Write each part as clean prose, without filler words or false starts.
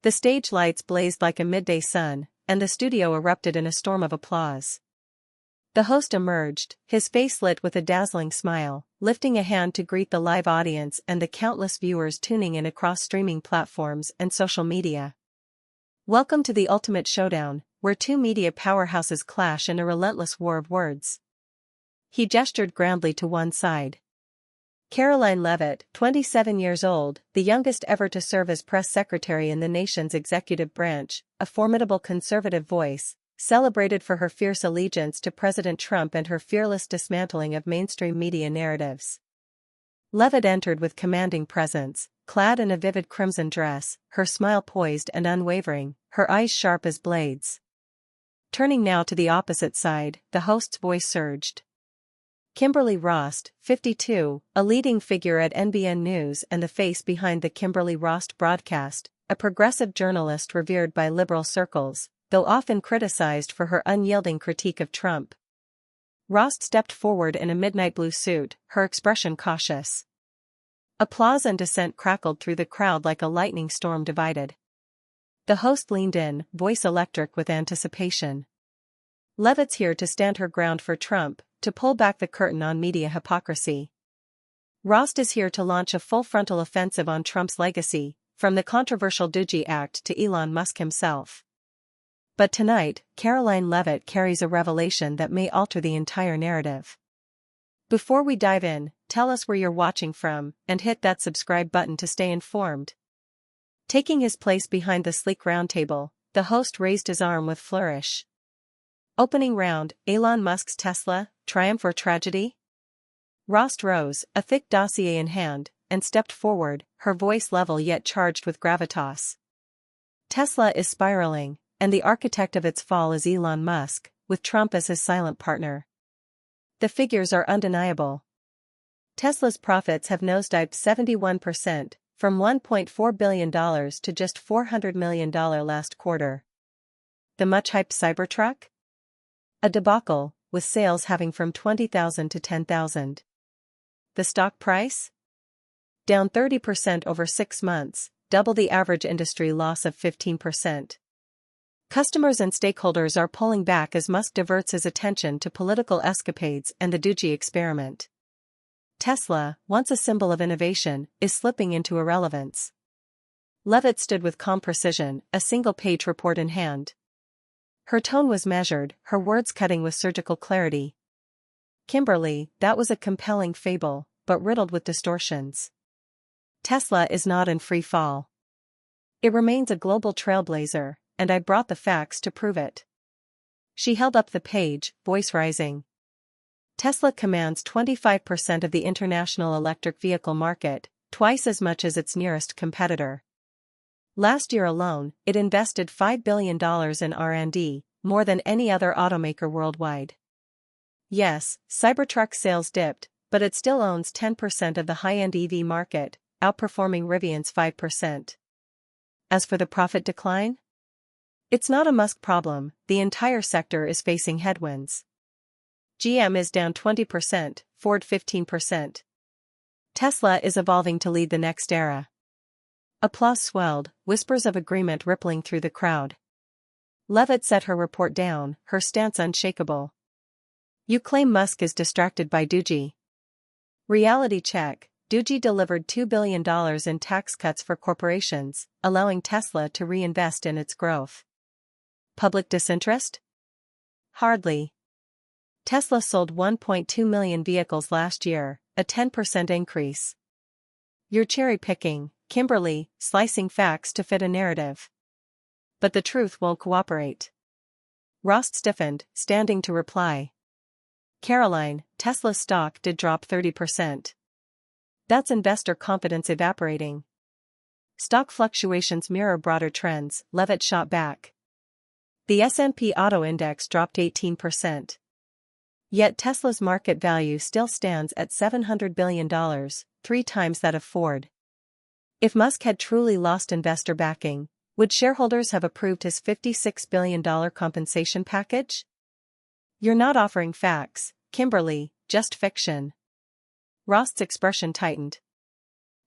The stage lights blazed like a midday sun, and the studio erupted in a storm of applause. The host emerged, his face lit with a dazzling smile, lifting a hand to greet the live audience and the countless viewers tuning in across streaming platforms and social media. Welcome to the ultimate showdown, where two media powerhouses clash in a relentless war of words. He gestured grandly to one side. Caroline Levitt, 27 years old, the youngest ever to serve as press secretary in the nation's executive branch, a formidable conservative voice, celebrated for her fierce allegiance to President Trump and her fearless dismantling of mainstream media narratives. Levitt entered with commanding presence, clad in a vivid crimson dress, her smile poised and unwavering, her eyes sharp as blades. Turning now to the opposite side, the host's voice surged. Kimberly Rost, 52, a leading figure at NBN News and the face behind the Kimberly Rost broadcast, a progressive journalist revered by liberal circles, though often criticized for her unyielding critique of Trump. Rost stepped forward in a midnight blue suit, her expression cautious. Applause and dissent crackled through the crowd like a lightning storm divided. The host leaned in, voice electric with anticipation. Levitt's here to stand her ground for Trump, to pull back the curtain on media hypocrisy. Rost is here to launch a full-frontal offensive on Trump's legacy, from the controversial Doogie Act to Elon Musk himself. But tonight, Caroline Levitt carries a revelation that may alter the entire narrative. Before we dive in, tell us where you're watching from, and hit that subscribe button to stay informed. Taking his place behind the sleek round table, the host raised his arm with flourish. Opening round, Elon Musk's Tesla, triumph or tragedy? Rost rose, a thick dossier in hand, and stepped forward, her voice level yet charged with gravitas. Tesla is spiraling, and the architect of its fall is Elon Musk, with Trump as his silent partner. The figures are undeniable. Tesla's profits have nosedived 71%, from $1.4 billion to just $400 million last quarter. The much-hyped Cybertruck? A debacle, with sales having from 20,000 to 10,000. The stock price? Down 30% over 6 months, double the average industry loss of 15%. Customers and stakeholders are pulling back as Musk diverts his attention to political escapades and the Doogie experiment. Tesla, once a symbol of innovation, is slipping into irrelevance. Levitt stood with calm precision, a single-page report in hand. Her tone was measured, her words cutting with surgical clarity. Kimberly, that was a compelling fable, but riddled with distortions. Tesla is not in free fall. It remains a global trailblazer, and I brought the facts to prove it. She held up the page, voice rising. Tesla commands 25% of the international electric vehicle market, twice as much as its nearest competitor. Last year alone, it invested $5 billion in R&D, more than any other automaker worldwide. Yes, Cybertruck sales dipped, but it still owns 10% of the high-end EV market, outperforming Rivian's 5%. As for the profit decline? It's not a Musk problem, the entire sector is facing headwinds. GM is down 20%, Ford 15%. Tesla is evolving to lead the next era. Applause swelled, whispers of agreement rippling through the crowd. Levitt set her report down, her stance unshakable. You claim Musk is distracted by Doogie. Reality check, Doogie delivered $2 billion in tax cuts for corporations, allowing Tesla to reinvest in its growth. Public disinterest? Hardly. Tesla sold 1.2 million vehicles last year, a 10% increase. You're cherry-picking, Kimberly, slicing facts to fit a narrative. But the truth won't cooperate. Rost stiffened, standing to reply. Caroline, Tesla's stock did drop 30%. That's investor confidence evaporating. Stock fluctuations mirror broader trends, Levitt shot back. The S&P Auto Index dropped 18%. Yet Tesla's market value still stands at $700 billion, 3 times that of Ford. If Musk had truly lost investor backing, would shareholders have approved his $56 billion compensation package? You're not offering facts, Kimberly, just fiction. Rost's expression tightened.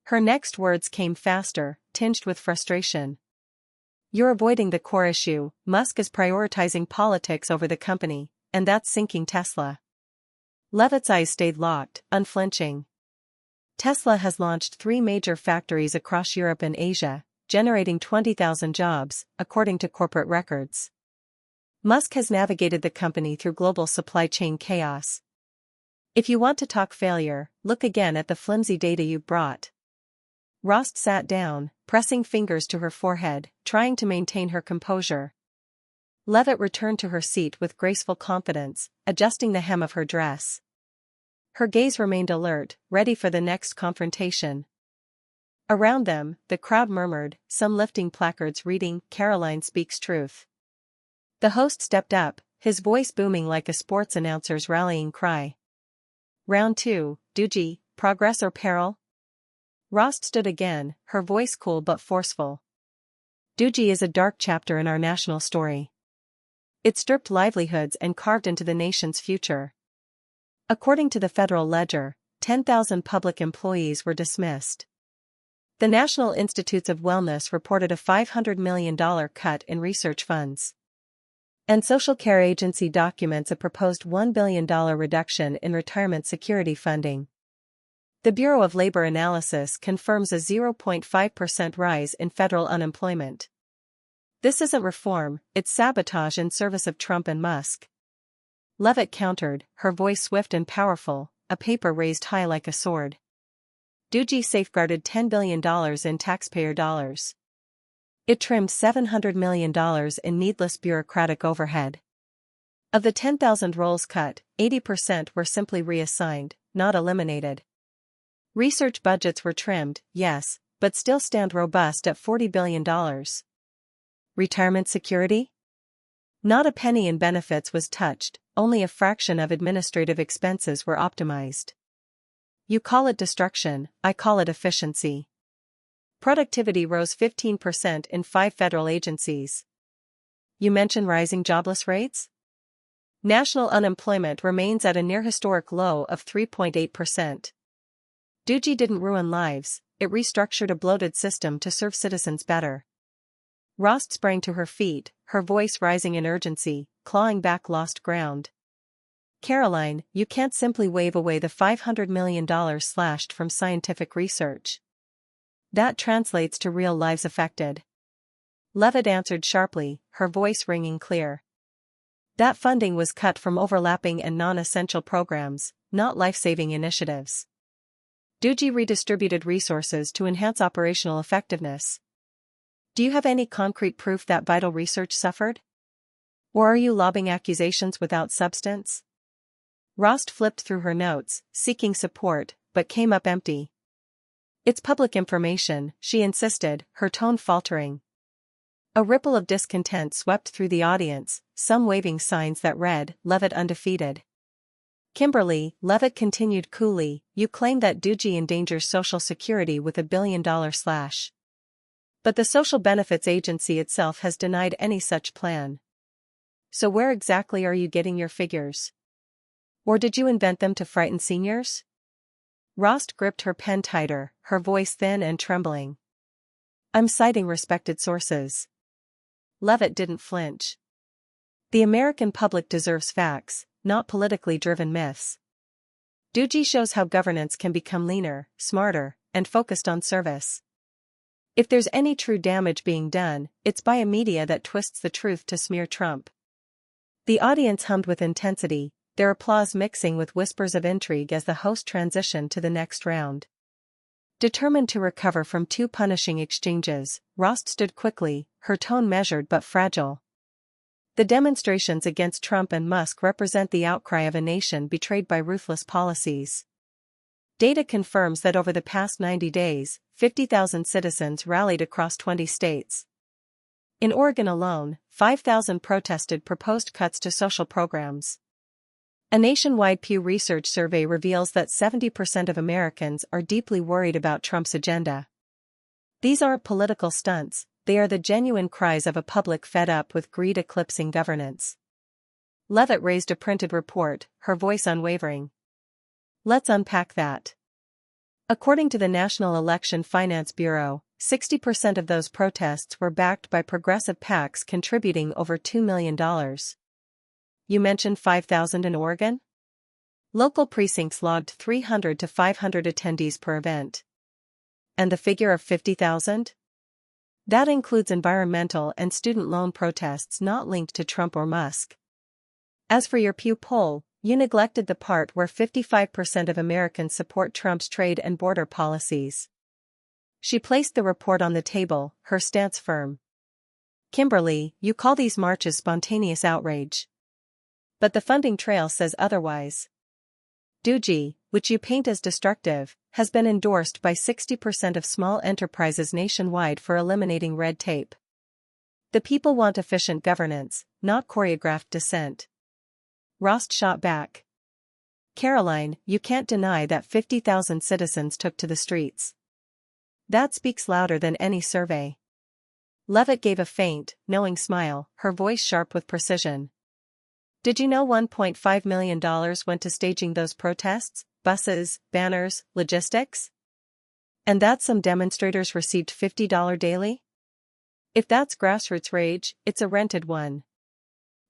Her next words came faster, tinged with frustration. You're avoiding the core issue. Musk is prioritizing politics over the company, and that's sinking Tesla. Levit's eyes stayed locked, unflinching. Tesla has launched 3 major factories across Europe and Asia, generating 20,000 jobs, according to corporate records. Musk has navigated the company through global supply chain chaos. If you want to talk failure, look again at the flimsy data you brought. Rost sat down, pressing fingers to her forehead, trying to maintain her composure. Levit returned to her seat with graceful confidence, adjusting the hem of her dress. Her gaze remained alert, ready for the next confrontation. Around them, the crowd murmured, some lifting placards reading, "Caroline speaks truth." The host stepped up, his voice booming like a sports announcer's rallying cry. Round 2, Doogie, progress or peril? Rost stood again, her voice cool but forceful. Doogie is a dark chapter in our national story. It stripped livelihoods and carved into the nation's future. According to the Federal Ledger, 10,000 public employees were dismissed. The National Institutes of Wellness reported a $500 million cut in research funds. And Social Care Agency documents a proposed $1 billion reduction in retirement security funding. The Bureau of Labor Analysis confirms a 0.5% rise in federal unemployment. This isn't reform, it's sabotage in service of Trump and Musk. Levit countered, her voice swift and powerful, a paper raised high like a sword. Doogie safeguarded $10 billion in taxpayer dollars. It trimmed $700 million in needless bureaucratic overhead. Of the 10,000 roles cut, 80% were simply reassigned, not eliminated. Research budgets were trimmed, yes, but still stand robust at $40 billion. Retirement security? Not a penny in benefits was touched, only a fraction of administrative expenses were optimized. You call it destruction, I call it efficiency. Productivity rose 15% in 5 federal agencies. You mention rising jobless rates? National unemployment remains at a near-historic low of 3.8%. Doogie didn't ruin lives, it restructured a bloated system to serve citizens better. Rost sprang to her feet, her voice rising in urgency, clawing back lost ground. Caroline, you can't simply wave away the $500 million slashed from scientific research. That translates to real lives affected. Levit answered sharply, her voice ringing clear. That funding was cut from overlapping and non-essential programs, not life-saving initiatives. Doogie redistributed resources to enhance operational effectiveness. Do you have any concrete proof that vital research suffered? Or are you lobbing accusations without substance? Rost flipped through her notes, seeking support, but came up empty. It's public information, she insisted, her tone faltering. A ripple of discontent swept through the audience, some waving signs that read, "Levit undefeated." Kimberly, Levit continued coolly, you claim that Doogie endangers Social Security with $1 billion slash. But the Social Benefits Agency itself has denied any such plan. So where exactly are you getting your figures? Or did you invent them to frighten seniors? Rost gripped her pen tighter, her voice thin and trembling. I'm citing respected sources. Levit didn't flinch. The American public deserves facts, not politically driven myths. Doogie shows how governance can become leaner, smarter, and focused on service. If there's any true damage being done, it's by a media that twists the truth to smear Trump. The audience hummed with intensity, their applause mixing with whispers of intrigue as the host transitioned to the next round. Determined to recover from 2 punishing exchanges, Rost stood quickly, her tone measured but fragile. The demonstrations against Trump and Musk represent the outcry of a nation betrayed by ruthless policies. Data confirms that over the past 90 days, 50,000 citizens rallied across 20 states. In Oregon alone, 5,000 protested proposed cuts to social programs. A nationwide Pew Research survey reveals that 70% of Americans are deeply worried about Trump's agenda. These aren't political stunts, they are the genuine cries of a public fed up with greed eclipsing governance. Levit raised a printed report, her voice unwavering. Let's unpack that. According to the National Election Finance Bureau, 60% of those protests were backed by progressive PACs contributing over $2 million. You mentioned 5,000 in Oregon? Local precincts logged 300 to 500 attendees per event. And the figure of 50,000? That includes environmental and student loan protests not linked to Trump or Musk. As for your Pew poll, you neglected the part where 55% of Americans support Trump's trade and border policies. She placed the report on the table, her stance firm. Kimberly, you call these marches spontaneous outrage. But the funding trail says otherwise. Doogie, which you paint as destructive, has been endorsed by 60% of small enterprises nationwide for eliminating red tape. The people want efficient governance, not choreographed dissent. Rost shot back. Caroline, you can't deny that 50,000 citizens took to the streets. That speaks louder than any survey. Levit gave a faint, knowing smile, her voice sharp with precision. Did you know $1.5 million went to staging those protests, buses, banners, logistics? And that some demonstrators received $50 daily? If that's grassroots rage, it's a rented one.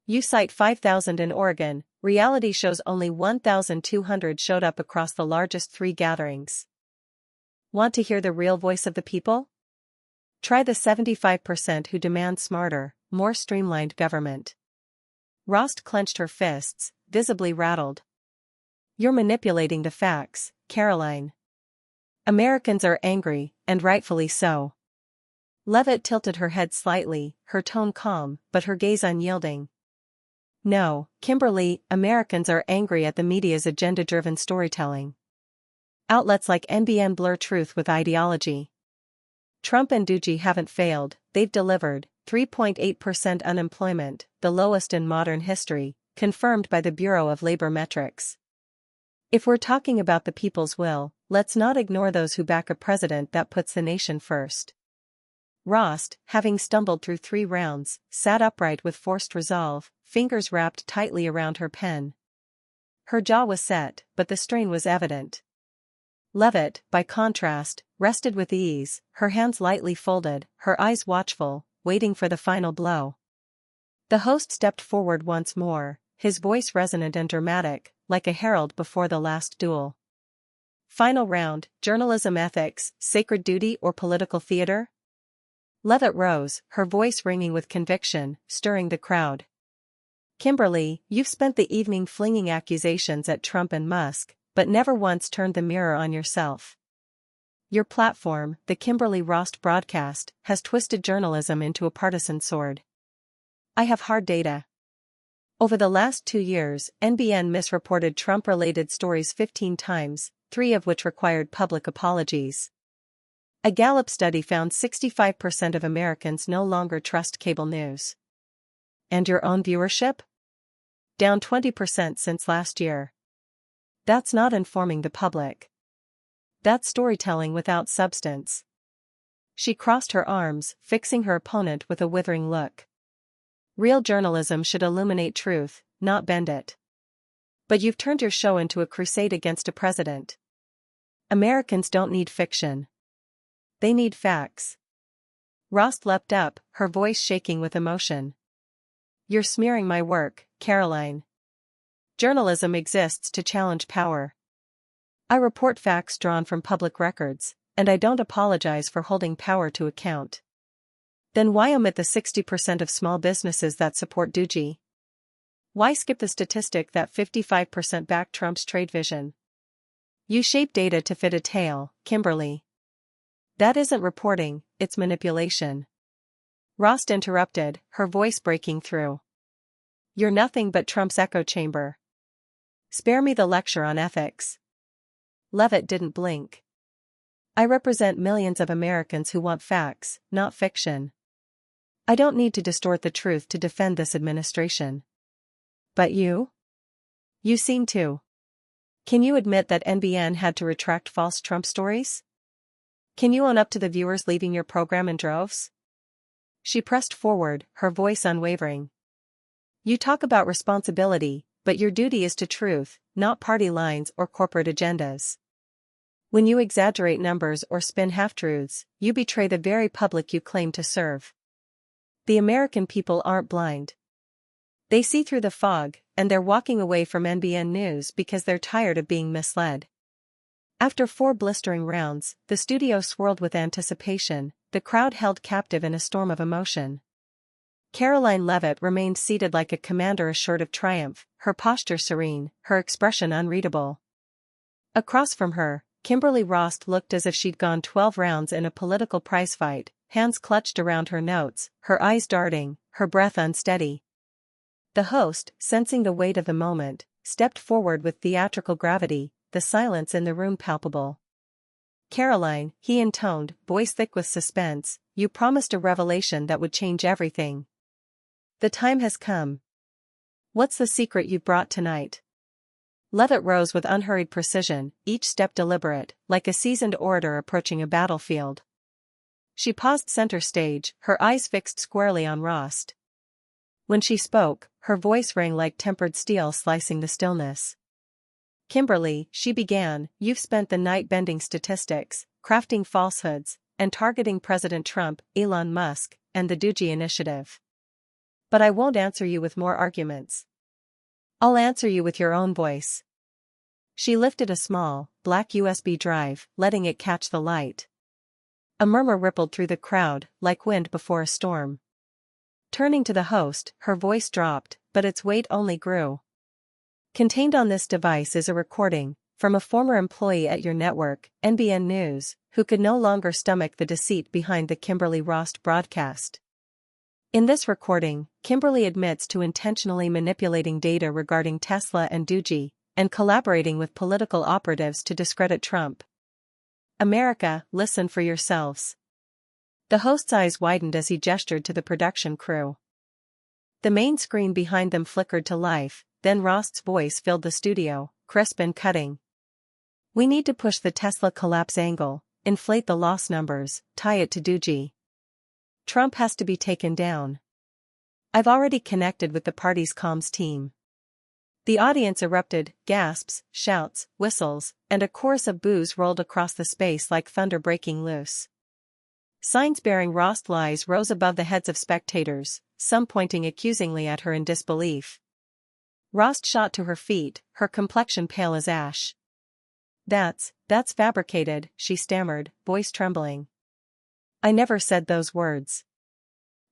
You cite 5,000 in Oregon, reality shows only 1,200 showed up across the largest 3 gatherings. Want to hear the real voice of the people? Try the 75% who demand smarter, more streamlined government. Rost clenched her fists, visibly rattled. You're manipulating the facts, Caroline. Americans are angry, and rightfully so. Levit tilted her head slightly, her tone calm, but her gaze unyielding. No, Kimberly, Americans are angry at the media's agenda-driven storytelling. Outlets like NBN blur truth with ideology. Trump and Doogie haven't failed, they've delivered. 3.8% unemployment, the lowest in modern history, confirmed by the Bureau of Labor Metrics. If we're talking about the people's will, let's not ignore those who back a president that puts the nation first. Rost, having stumbled through 3 rounds, sat upright with forced resolve, fingers wrapped tightly around her pen. Her jaw was set, but the strain was evident. Levit, by contrast, rested with ease, her hands lightly folded, her eyes watchful, waiting for the final blow. The host stepped forward once more, his voice resonant and dramatic, like a herald before the last duel. Final round, journalism ethics, sacred duty or political theater? Levit rose, her voice ringing with conviction, stirring the crowd. Kimberly, you've spent the evening flinging accusations at Trump and Musk, but never once turned the mirror on yourself. Your platform, the Kimberly Rost broadcast, has twisted journalism into a partisan sword. I have hard data. Over the last 2 years, NBN misreported Trump-related stories 15 times, 3 of which required public apologies. A Gallup study found 65% of Americans no longer trust cable news. And your own viewership? Down 20% since last year. That's not informing the public. That's storytelling without substance. She crossed her arms, fixing her opponent with a withering look. Real journalism should illuminate truth, not bend it. But you've turned your show into a crusade against a president. Americans don't need fiction. They need facts. Rost leapt up, her voice shaking with emotion. You're smearing my work, Caroline. Journalism exists to challenge power. I report facts drawn from public records, and I don't apologize for holding power to account. Then why omit the 60% of small businesses that support Doogie? Why skip the statistic that 55% back Trump's trade vision? You shape data to fit a tale, Kimberly. That isn't reporting, it's manipulation. Rost interrupted, her voice breaking through. You're nothing but Trump's echo chamber. Spare me the lecture on ethics. Levit didn't blink. I represent millions of Americans who want facts, not fiction. I don't need to distort the truth to defend this administration. But you? You seem to. Can you admit that NBN had to retract false Trump stories? Can you own up to the viewers leaving your program in droves? She pressed forward, her voice unwavering. You talk about responsibility, but your duty is to truth, not party lines or corporate agendas. When you exaggerate numbers or spin half-truths, you betray the very public you claim to serve. The American people aren't blind. They see through the fog, and they're walking away from NBN News because they're tired of being misled. After 4 blistering rounds, the studio swirled with anticipation, the crowd held captive in a storm of emotion. Caroline Levitt remained seated like a commander assured of triumph, her posture serene, her expression unreadable. Across from her, Kimberly Rost looked as if she'd gone 12 rounds in a political prizefight, hands clutched around her notes, her eyes darting, her breath unsteady. The host, sensing the weight of the moment, stepped forward with theatrical gravity, the silence in the room palpable. "Caroline," he intoned, voice thick with suspense, "you promised a revelation that would change everything. The time has come. What's the secret you brought tonight?" Levitt rose with unhurried precision, each step deliberate, like a seasoned orator approaching a battlefield. She paused center stage, her eyes fixed squarely on Rost. When she spoke, her voice rang like tempered steel slicing the stillness. "Kimberly," she began, "you've spent the night bending statistics, crafting falsehoods, and targeting President Trump, Elon Musk, and the Doogie Initiative. But I won't answer you with more arguments. I'll answer you with your own voice." She lifted a small, black USB drive, letting it catch the light. A murmur rippled through the crowd, like wind before a storm. Turning to the host, her voice dropped, but its weight only grew. "Contained on this device is a recording, from a former employee at your network, NBN News, who could no longer stomach the deceit behind the Kimberly Rost broadcast. In this recording, Kimberly admits to intentionally manipulating data regarding Tesla and Doogie, and collaborating with political operatives to discredit Trump. America, listen for yourselves." The host's eyes widened as he gestured to the production crew. The main screen behind them flickered to life, then Rost's voice filled the studio, crisp and cutting. "We need to push the Tesla collapse angle, inflate the loss numbers, tie it to Doogie. Trump has to be taken down. I've already connected with the party's comms team." The audience erupted, gasps, shouts, whistles, and a chorus of boos rolled across the space like thunder breaking loose. Signs bearing Rost lies rose above the heads of spectators, some pointing accusingly at her in disbelief. Rost shot to her feet, her complexion pale as ash. That's fabricated," she stammered, voice trembling. "I never said those words."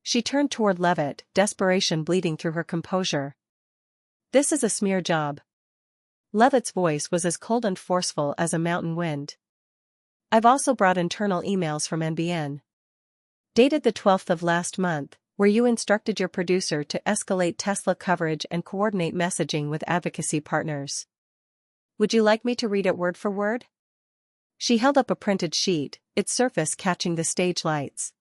She turned toward Levitt, desperation bleeding through her composure. "This is a smear job." Levitt's voice was as cold and forceful as a mountain wind. "I've also brought internal emails from NBN. Dated the 12th of last month, where you instructed your producer to escalate Tesla coverage and coordinate messaging with advocacy partners. Would you like me to read it word for word?" She held up a printed sheet, its surface catching the stage lights.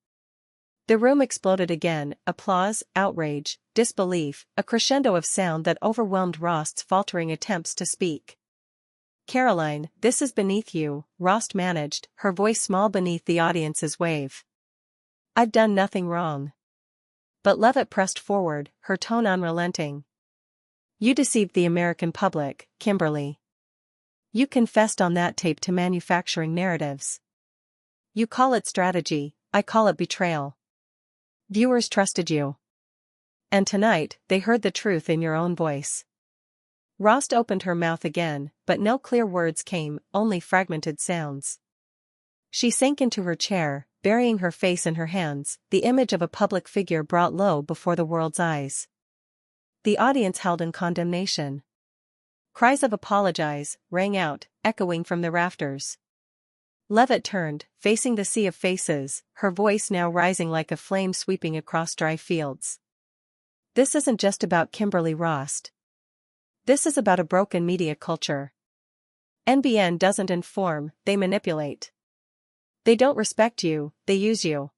The room exploded again, applause, outrage, disbelief, a crescendo of sound that overwhelmed Rost's faltering attempts to speak. "Caroline, this is beneath you," Rost managed, her voice small beneath the audience's wave. "I've done nothing wrong." But Levitt pressed forward, her tone unrelenting. "You deceived the American public, Kimberly. You confessed on that tape to manufacturing narratives. You call it strategy, I call it betrayal. Viewers trusted you. And tonight, they heard the truth in your own voice." Rost opened her mouth again, but no clear words came, only fragmented sounds. She sank into her chair, burying her face in her hands, the image of a public figure brought low before the world's eyes. The audience held in condemnation. Cries of "apologize" rang out, echoing from the rafters. Levitt turned, facing the sea of faces, her voice now rising like a flame sweeping across dry fields. "This isn't just about Kimberly Rost. This is about a broken media culture. NBN doesn't inform, they manipulate. They don't respect you, they use you.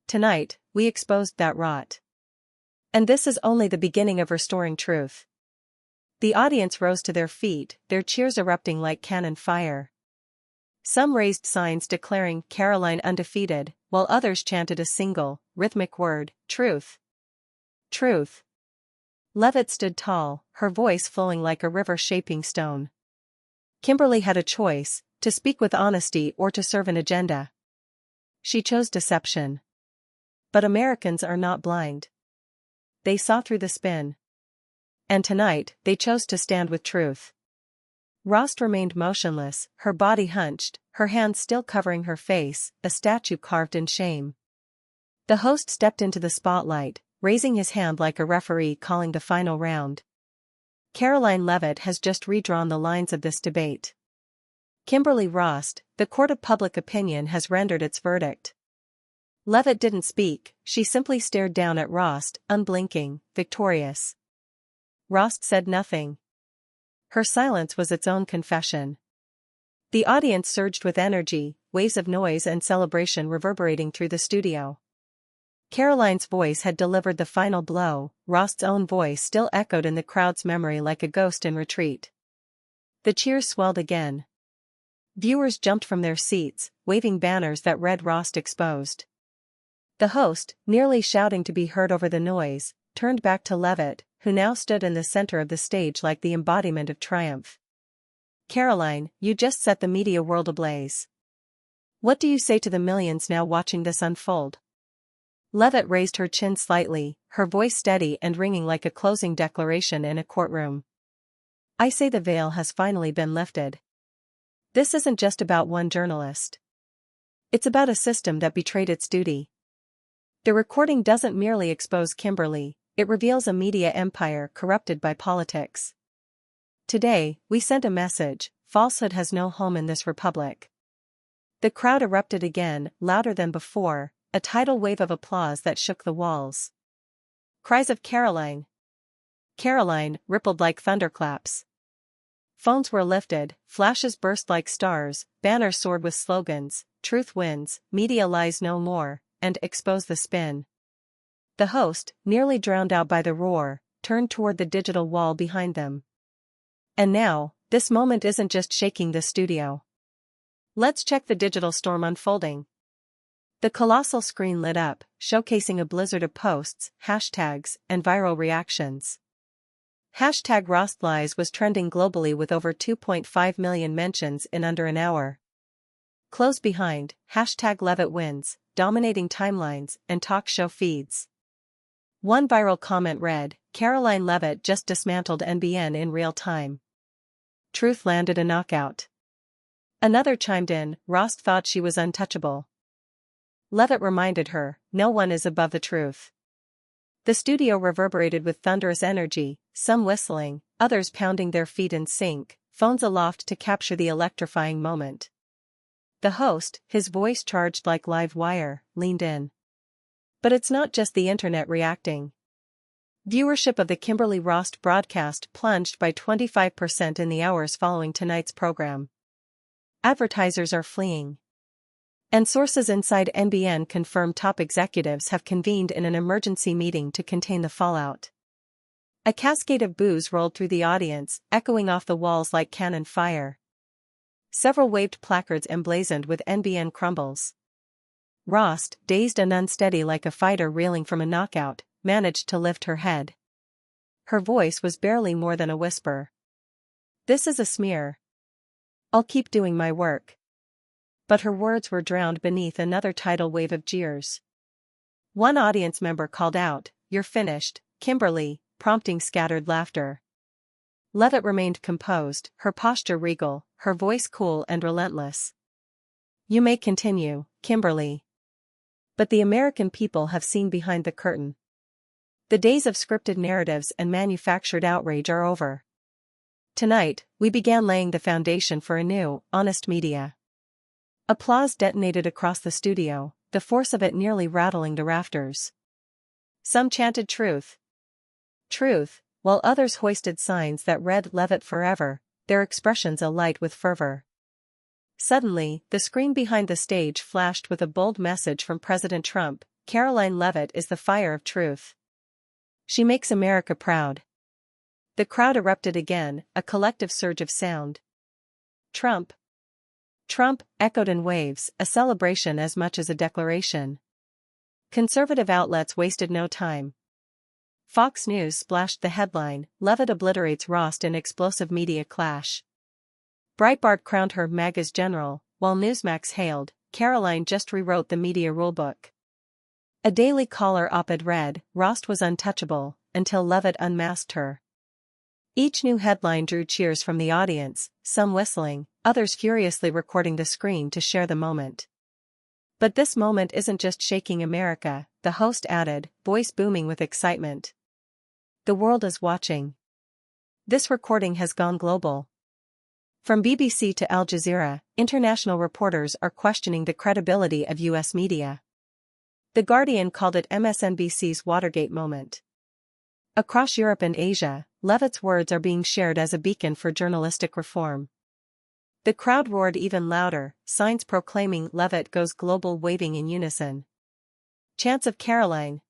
Tonight, we exposed that rot. And this is only the beginning of restoring truth." The audience rose to their feet, their cheers erupting like cannon fire. Some raised signs declaring "Caroline undefeated," while others chanted a single, rhythmic word, "Truth. Truth." Levitt stood tall, her voice flowing like a river shaping stone. Kimberly had a choice: To speak with honesty or to serve an agenda. She chose deception. But Americans are not blind. They saw through the spin. And tonight, they chose to stand with truth. Rost remained motionless, her body hunched, her hands still covering her face, a statue carved in shame. The host stepped into the spotlight, raising his hand like a referee calling the final round. Caroline Levitt has just redrawn the lines of this debate. Kimberly Rost, the court of public opinion has rendered its verdict. Levitt didn't speak, she simply stared down at Rost, unblinking, victorious. Rost said nothing. Her silence was its own confession. The audience surged with energy, waves of noise and celebration reverberating through the studio. Caroline's voice had delivered the final blow, Rost's own voice still echoed in the crowd's memory like a ghost in retreat. The cheers swelled again. Viewers jumped from their seats, waving banners that read Rost exposed. The host, nearly shouting to be heard over the noise, turned back to Levitt, who now stood in the center of the stage like the embodiment of triumph. Caroline, you just set the media world ablaze. What do you say to the millions now watching this unfold? Levitt raised her chin slightly, her voice steady and ringing like a closing declaration in a courtroom. I say the veil has finally been lifted. This isn't just about one journalist. It's about a system that betrayed its duty. The recording doesn't merely expose Kimberly, it reveals a media empire corrupted by politics. Today, we send a message: falsehood has no home in this republic. The crowd erupted again, louder than before, a tidal wave of applause that shook the walls. Cries of Caroline! Caroline rippled like thunderclaps. Phones were lifted, flashes burst like stars, banners soared with slogans: truth wins, media lies no more, and expose the spin. The host, nearly drowned out by the roar, turned toward the digital wall behind them. And now, this moment isn't just shaking the studio. Let's check the digital storm unfolding. The colossal screen lit up, showcasing a blizzard of posts, hashtags, and viral reactions. Hashtag RostLies was trending globally with over 2.5 million mentions in under an hour. Close behind, hashtag Levitt wins, dominating timelines and talk show feeds. One viral comment read, Caroline Levitt just dismantled NBN in real time. Truth landed a knockout. Another chimed in, Rost thought she was untouchable. Levitt reminded her, no one is above the truth. The studio reverberated with thunderous energy, some whistling, others pounding their feet in sync, phones aloft to capture the electrifying moment. The host, his voice charged like live wire, leaned in. But it's not just the internet reacting. Viewership of the Kimberly Rost broadcast plunged by 25% in the hours following tonight's program. Advertisers are fleeing. And sources inside NBN confirm top executives have convened in an emergency meeting to contain the fallout. A cascade of boos rolled through the audience, echoing off the walls like cannon fire. Several waved placards emblazoned with NBN crumbles. Rost, dazed and unsteady like a fighter reeling from a knockout, managed to lift her head. Her voice was barely more than a whisper. This is a smear. I'll keep doing my work. But her words were drowned beneath another tidal wave of jeers. One audience member called out, "You're finished, Kimberly," prompting scattered laughter. Levitt remained composed, her posture regal, her voice cool and relentless. You may continue, Kimberly. But the American people have seen behind the curtain. The days of scripted narratives and manufactured outrage are over. Tonight, we began laying the foundation for a new, honest media. Applause detonated across the studio, the force of it nearly rattling the rafters. Some chanted truth. Truth, while others hoisted signs that read Levitt forever, their expressions alight with fervor. Suddenly, the screen behind the stage flashed with a bold message from President Trump, Caroline Levitt is the fire of truth. She makes America proud. The crowd erupted again, a collective surge of sound. Trump. Trump, echoed in waves, a celebration as much as a declaration. Conservative outlets wasted no time. Fox News splashed the headline, Levitt obliterates Rost in explosive media clash. Breitbart crowned her MAGA's general, while Newsmax hailed, Caroline just rewrote the media rulebook. A Daily Caller op-ed read, Rost was untouchable, until Levit unmasked her. Each new headline drew cheers from the audience, some whistling, others furiously recording the screen to share the moment. But this moment isn't just shaking America, the host added, voice booming with excitement. The world is watching. This recording has gone global. From BBC to Al Jazeera, international reporters are questioning the credibility of U.S. media. The Guardian called it MSNBC's Watergate moment. Across Europe and Asia, Levit's words are being shared as a beacon for journalistic reform. The crowd roared even louder, signs proclaiming Levit goes global waving in unison. Chants of Caroline,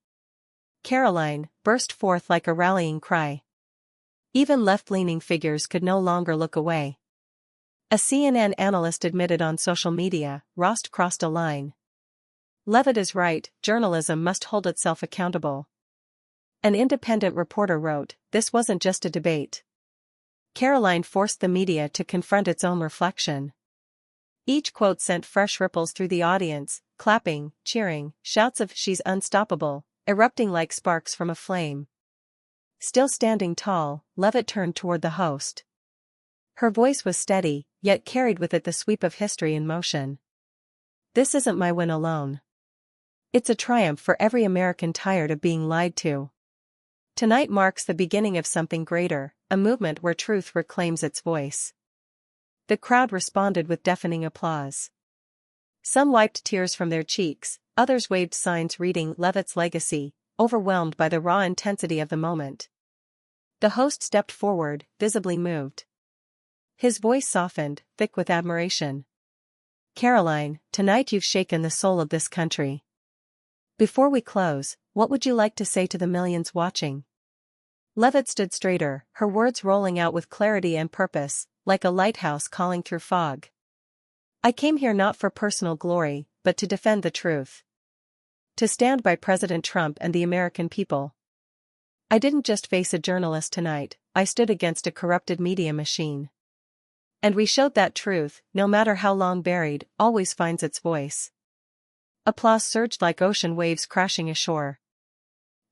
Caroline, burst forth like a rallying cry. Even left-leaning figures could no longer look away. A CNN analyst admitted on social media, Rost crossed a line. Levit is right, journalism must hold itself accountable. An independent reporter wrote, this wasn't just a debate. Caroline forced the media to confront its own reflection. Each quote sent fresh ripples through the audience, clapping, cheering, shouts of she's unstoppable, erupting like sparks from a flame. Still standing tall, Levit turned toward the host. Her voice was steady, yet carried with it the sweep of history in motion. This isn't my win alone. It's a triumph for every American tired of being lied to. Tonight marks the beginning of something greater, a movement where truth reclaims its voice. The crowd responded with deafening applause. Some wiped tears from their cheeks, others waved signs reading Levit's legacy, overwhelmed by the raw intensity of the moment. The host stepped forward, visibly moved. His voice softened, thick with admiration. Caroline, tonight you've shaken the soul of this country. Before we close, what would you like to say to the millions watching? Levit stood straighter, her words rolling out with clarity and purpose, like a lighthouse calling through fog. I came here not for personal glory, but to defend the truth. To stand by President Trump and the American people. I didn't just face a journalist tonight, I stood against a corrupted media machine. And we showed that truth, no matter how long buried, always finds its voice. Applause surged like ocean waves crashing ashore.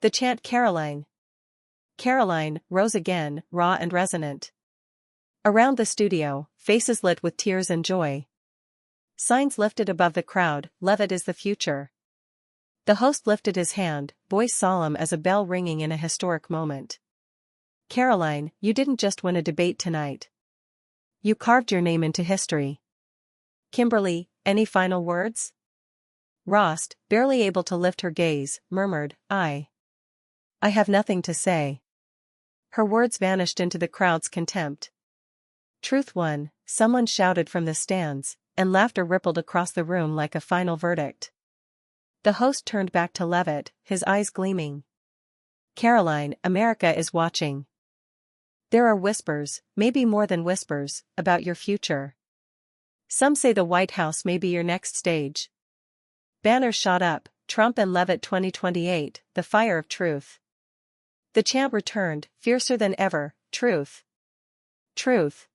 The chant Caroline, Caroline, rose again, raw and resonant. Around the studio, faces lit with tears and joy. Signs lifted above the crowd, Levit is the future. The host lifted his hand, voice solemn as a bell ringing in a historic moment. Caroline, you didn't just win a debate tonight. You carved your name into history. Kimberly, any final words? Rost, barely able to lift her gaze, murmured, I have nothing to say. Her words vanished into the crowd's contempt. Truth won, someone shouted from the stands, and laughter rippled across the room like a final verdict. The host turned back to Levit, his eyes gleaming. Caroline, America is watching. There are whispers, maybe more than whispers, about your future. Some say the White House may be your next stage. Banners shot up, Trump and Levit 2028, the fire of truth. The chant returned, fiercer than ever, truth. Truth.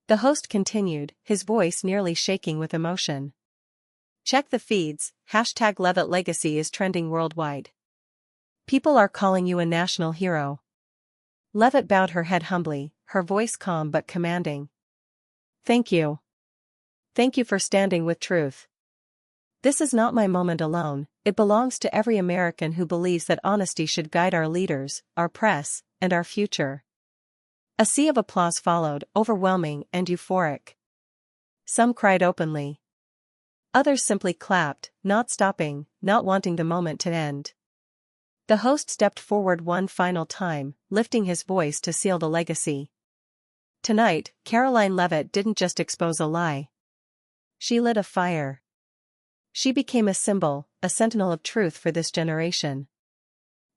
The host continued, his voice nearly shaking with emotion. Check the feeds, #Levit Legacy is trending worldwide. People are calling you a national hero. Levit bowed her head humbly, her voice calm but commanding. Thank you. Thank you for standing with truth. This is not my moment alone, it belongs to every American who believes that honesty should guide our leaders, our press, and our future. A sea of applause followed, overwhelming and euphoric. Some cried openly. Others simply clapped, not stopping, not wanting the moment to end. The host stepped forward one final time, lifting his voice to seal the legacy. Tonight, Caroline Levit didn't just expose a lie. She lit a fire. She became a symbol, a sentinel of truth for this generation.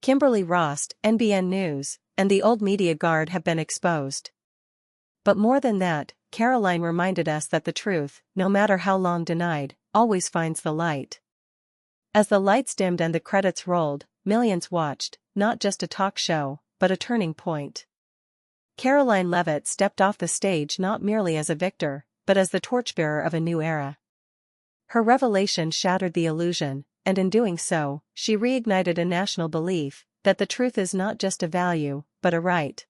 Kimberly Rost, NBN News, and the old media guard have been exposed. But more than that, Caroline reminded us that the truth, no matter how long denied, always finds the light. As the lights dimmed and the credits rolled, millions watched, not just a talk show, but a turning point. Caroline Levitt stepped off the stage not merely as a victor, but as the torchbearer of a new era. Her revelation shattered the illusion, and in doing so, she reignited a national belief that the truth is not just a value, but a right.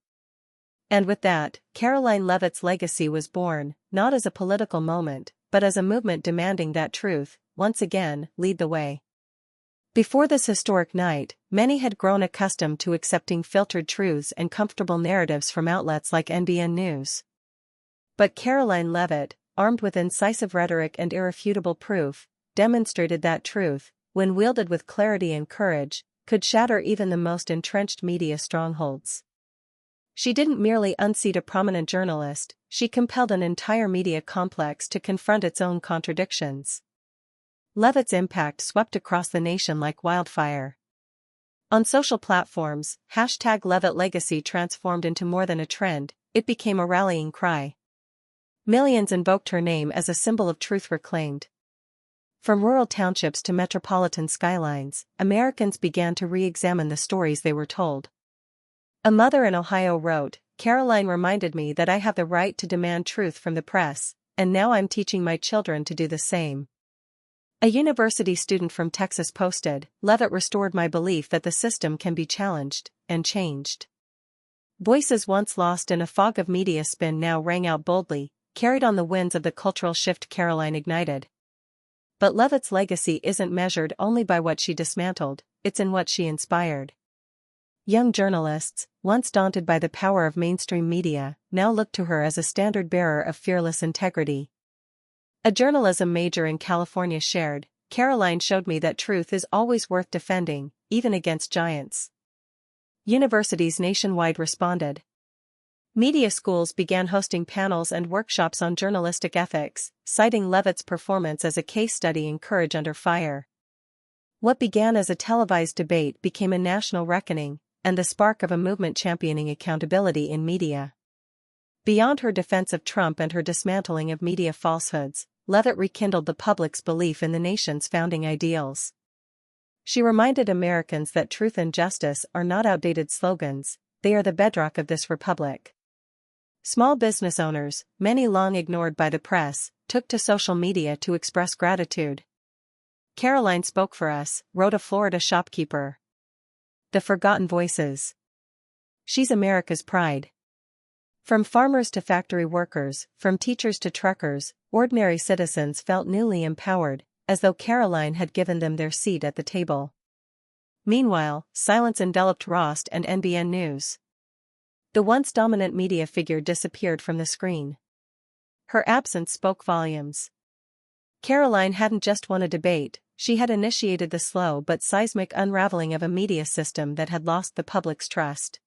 And with that, Caroline Levitt's legacy was born, not as a political moment, but as a movement demanding that truth, once again, lead the way. Before this historic night, many had grown accustomed to accepting filtered truths and comfortable narratives from outlets like NBN News. But Caroline Levitt, armed with incisive rhetoric and irrefutable proof, demonstrated that truth, when wielded with clarity and courage, could shatter even the most entrenched media strongholds. She didn't merely unseat a prominent journalist, she compelled an entire media complex to confront its own contradictions. Levitt's impact swept across the nation like wildfire. On social platforms, #LevittLegacy transformed into more than a trend, it became a rallying cry. Millions invoked her name as a symbol of truth reclaimed. From rural townships to metropolitan skylines, Americans began to re-examine the stories they were told. A mother in Ohio wrote, "Caroline reminded me that I have the right to demand truth from the press, and now I'm teaching my children to do the same." A university student from Texas posted, "Levitt restored my belief that the system can be challenged, and changed." Voices once lost in a fog of media spin now rang out boldly, carried on the winds of the cultural shift Caroline ignited. But Levitt's legacy isn't measured only by what she dismantled, it's in what she inspired. Young journalists, once daunted by the power of mainstream media, now look to her as a standard-bearer of fearless integrity. A journalism major in California shared, "Caroline showed me that truth is always worth defending, even against giants." Universities nationwide responded. Media schools began hosting panels and workshops on journalistic ethics, citing Levitt's performance as a case study in courage under fire. What began as a televised debate became a national reckoning, and the spark of a movement championing accountability in media. Beyond her defense of Trump and her dismantling of media falsehoods, Levitt rekindled the public's belief in the nation's founding ideals. She reminded Americans that truth and justice are not outdated slogans, they are the bedrock of this republic. Small business owners, many long ignored by the press, took to social media to express gratitude. "Caroline spoke for us," wrote a Florida shopkeeper. "The forgotten voices. She's America's pride." From farmers to factory workers, from teachers to truckers, ordinary citizens felt newly empowered, as though Caroline had given them their seat at the table. Meanwhile, silence enveloped Rost and NBN News. The once dominant media figure disappeared from the screen. Her absence spoke volumes. Caroline hadn't just won a debate, she had initiated the slow but seismic unraveling of a media system that had lost the public's trust.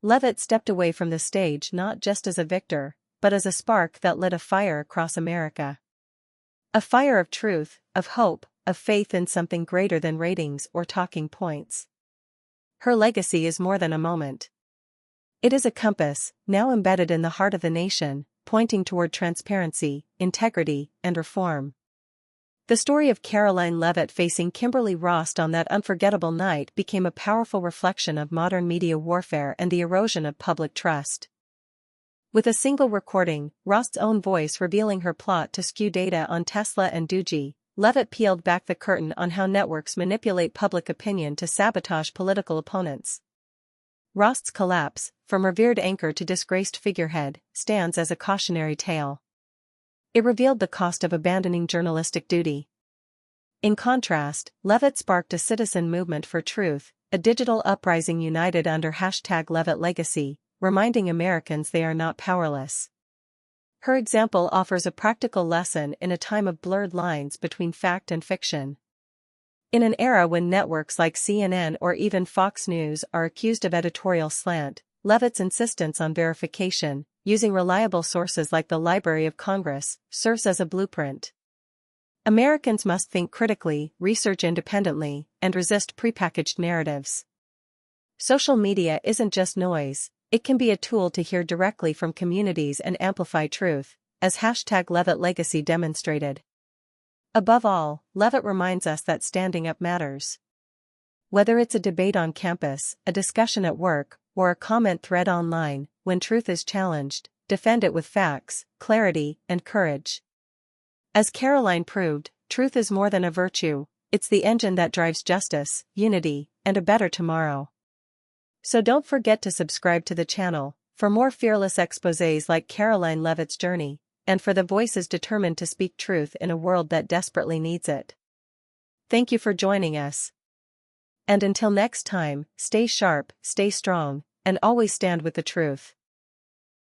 Levitt stepped away from the stage not just as a victor, but as a spark that lit a fire across America. A fire of truth, of hope, of faith in something greater than ratings or talking points. Her legacy is more than a moment. It is a compass, now embedded in the heart of the nation, pointing toward transparency, integrity, and reform. The story of Caroline Levitt facing Kimberly Rost on that unforgettable night became a powerful reflection of modern media warfare and the erosion of public trust. With a single recording, Rost's own voice revealing her plot to skew data on Tesla and Doogie, Levitt peeled back the curtain on how networks manipulate public opinion to sabotage political opponents. Rost's collapse, from revered anchor to disgraced figurehead, stands as a cautionary tale. It revealed the cost of abandoning journalistic duty. In contrast, Levitt sparked a citizen movement for truth, a digital uprising united under #LevittLegacy, reminding Americans they are not powerless. Her example offers a practical lesson in a time of blurred lines between fact and fiction. In an era when networks like CNN or even Fox News are accused of editorial slant, Levitt's insistence on verification, using reliable sources like the Library of Congress, serves as a blueprint. Americans must think critically, research independently, and resist prepackaged narratives. Social media isn't just noise, it can be a tool to hear directly from communities and amplify truth, as #LevittLegacy demonstrated. Above all, Levitt reminds us that standing up matters. Whether it's a debate on campus, a discussion at work, or a comment thread online, when truth is challenged, defend it with facts, clarity, and courage. As Caroline proved, truth is more than a virtue, it's the engine that drives justice, unity, and a better tomorrow. So don't forget to subscribe to the channel for more fearless exposés like Caroline Levit's journey, and for the voices determined to speak truth in a world that desperately needs it. Thank you for joining us. And until next time, stay sharp, stay strong, and always stand with the truth.